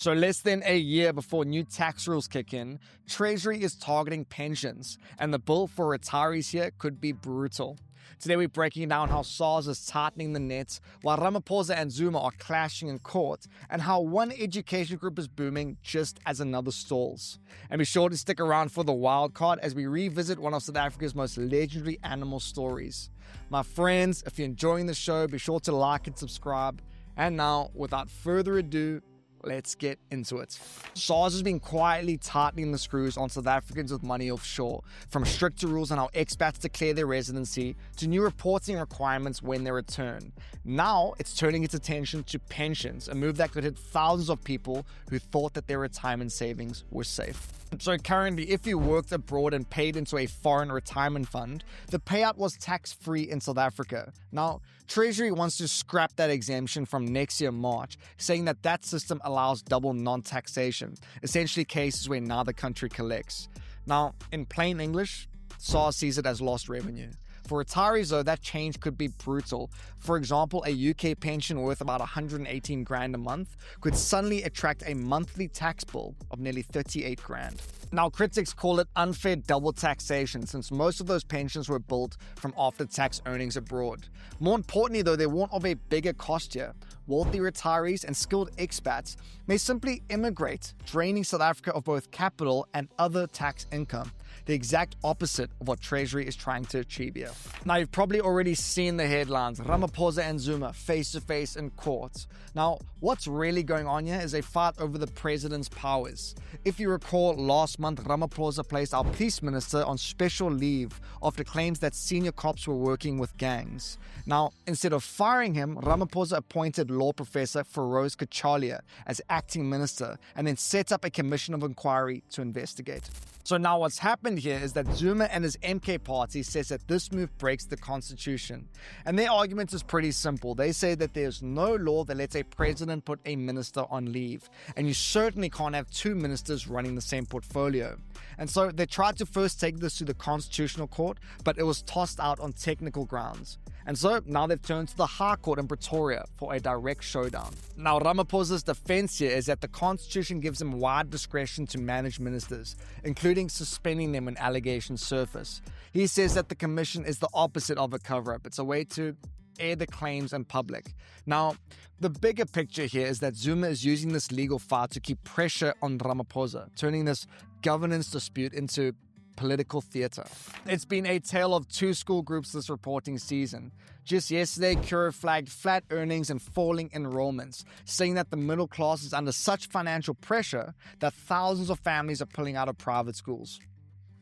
So less than a year before new tax rules kick in, Treasury is targeting pensions, and the bill for retirees here could be brutal. Today we're breaking down how SARS is tightening the net, while Ramaphosa and Zuma are clashing in court, and how one education group is booming just as another stalls. And be sure to stick around for the Wildcard as we revisit one of South Africa's most legendary animal stories. My friends, if you're enjoying the show, be sure to like and subscribe. And now, without further ado, let's get into it. SARS has been quietly tightening the screws on South Africans with money offshore, from stricter rules on how expats declare their residency to new reporting requirements when they return. Now, it's turning its attention to pensions, a move that could hit thousands of people who thought that their retirement savings were safe. So currently, if you worked abroad and paid into a foreign retirement fund, the payout was tax-free in South Africa. Now, Treasury wants to scrap that exemption from next year March, saying that that system allows double non-taxation, essentially cases where neither country collects. Now, in plain English, SARS sees it as lost revenue. For retirees, though, that change could be brutal. For example, a UK pension worth about 118 grand a month could suddenly attract a monthly tax bill of nearly 38 grand. Now, critics call it unfair double taxation since most of those pensions were built from after-tax earnings abroad. More importantly, though, they're one of a bigger cost here. Wealthy retirees and skilled expats may simply immigrate, draining South Africa of both capital and other tax income. The exact opposite of what Treasury is trying to achieve here. Now, you've probably already seen the headlines. Ramaphosa and Zuma face-to-face in court. Now, what's really going on here is a fight over the president's powers. If you recall, last month, Ramaphosa placed our police minister on special leave after claims that senior cops were working with gangs. Now, instead of firing him, Ramaphosa appointed law professor Feroz Kachalia as acting minister and then set up a commission of inquiry to investigate. So now what's happened here is that Zuma and his MK party says that this move breaks the constitution. And their argument is pretty simple. They say that there's no law that lets a president put a minister on leave. And you certainly can't have two ministers running the same portfolio. And so they tried to first take this to the Constitutional Court, but it was tossed out on technical grounds. And so now they've turned to the High Court in Pretoria for a direct showdown. Now, Ramaphosa's defense here is that the Constitution gives him wide discretion to manage ministers, including suspending them when allegations surface. He says that the commission is the opposite of a cover-up. It's a way to air the claims in public. Now, the bigger picture here is that Zuma is using this legal fight to keep pressure on Ramaphosa, turning this governance dispute into political theatre. It's been a tale of two school groups this reporting season. Just yesterday, Curro flagged flat earnings and falling enrollments, saying that the middle class is under such financial pressure that thousands of families are pulling out of private schools.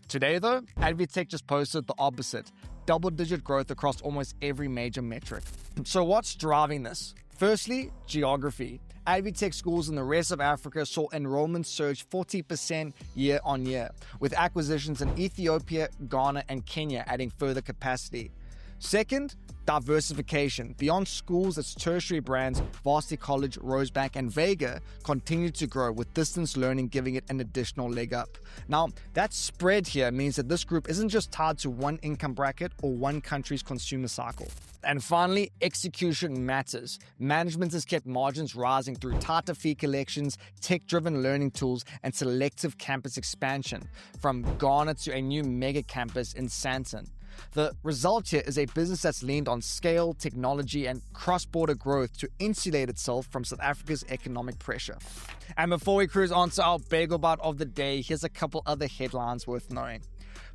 Today, though, ADvTECH just posted the opposite, double-digit growth across almost every major metric. So what's driving this? Firstly, geography. ADvTECH schools in the rest of Africa saw enrollment surge 40% year on year, with acquisitions in Ethiopia, Ghana, and Kenya adding further capacity. Second, diversification. Beyond schools, its tertiary brands, Varsity College, Rosebank, and Vega continue to grow, with distance learning giving it an additional leg up. Now, that spread here means that this group isn't just tied to one income bracket or one country's consumer cycle. And finally, execution matters. Management has kept margins rising through tighter fee collections, tech-driven learning tools, and selective campus expansion, from Ghana to a new mega campus in Sandton. The result here is a business that's leaned on scale, technology, and cross-border growth to insulate itself from South Africa's economic pressure. And before we cruise on to our Bagel Bite of the day, here's a couple other headlines worth knowing.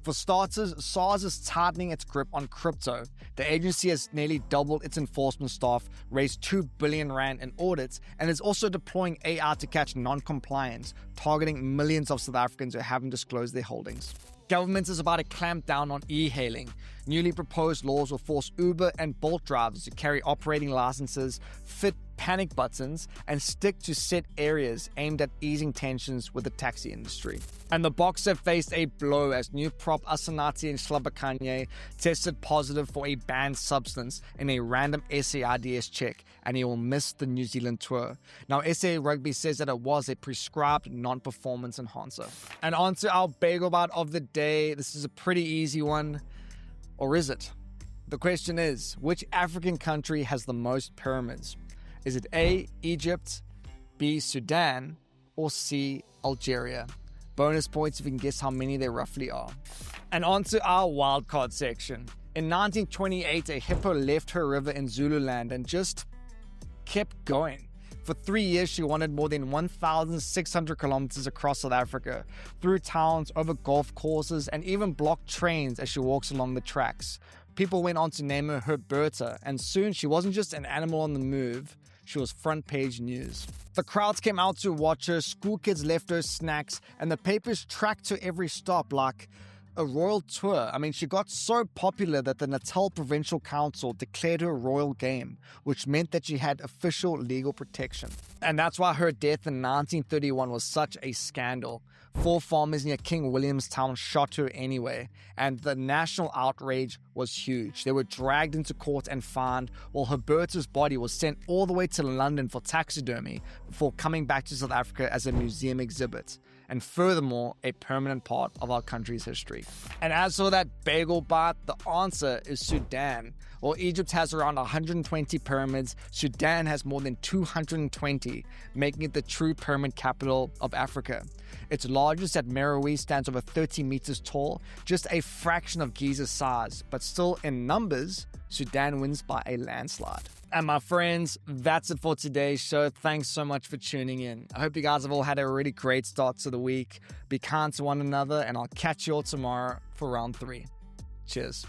For starters, SARS is tightening its grip on crypto. The agency has nearly doubled its enforcement staff, raised 2 billion rand in audits, and is also deploying AI to catch non-compliance, targeting millions of South Africans who haven't disclosed their holdings. Government is about to clamp down on e-hailing. Newly proposed laws will force Uber and Bolt drivers to carry operating licenses, fit panic buttons, and stick to set areas aimed at easing tensions with the taxi industry. And the Boks have faced a blow as new prop Asanati and Slabakanye tested positive for a banned substance in a random SAIDS check, and he will miss the New Zealand tour. Now, SA Rugby says that it was a prescribed non-performance enhancer. And on to our Bagel Bite of the day. This is a pretty easy one. Or is it? The question is, which African country has the most pyramids? Is it A, Egypt, B, Sudan, or C, Algeria? Bonus points if you can guess how many there roughly are. And on to our wildcard section. In 1928, a hippo left her river in Zululand and just kept going. For 3 years, she wandered more than 1,600 kilometers across South Africa, through towns, over golf courses, and even blocked trains as she walks along the tracks. People went on to name her Huberta, and soon she wasn't just an animal on the move, she was front page news. The crowds came out to watch her, school kids left her snacks, and the papers tracked her every stop like a royal tour. I mean, she got so popular that the Natal Provincial Council declared her royal game, which meant that she had official legal protection. And that's why her death in 1931 was such a scandal. 4 farmers near King Williamstown shot her anyway, and the national outrage was huge. They were dragged into court and fined, while Huberta's body was sent all the way to London for taxidermy before coming back to South Africa as a museum exhibit, and furthermore, a permanent part of our country's history. And as for that bagel bite, the answer is Sudan. While Egypt has around 120 pyramids, Sudan has more than 220, making it the true pyramid capital of Africa. Its largest at Meroe stands over 30 meters tall, just a fraction of Giza's size, but still in numbers, Sudan wins by a landslide. And my friends, that's it for today's show. Thanks so much for tuning in. I hope you guys have all had a really great start to the week. Be kind to one another, and I'll catch you all tomorrow for round 3. Cheers.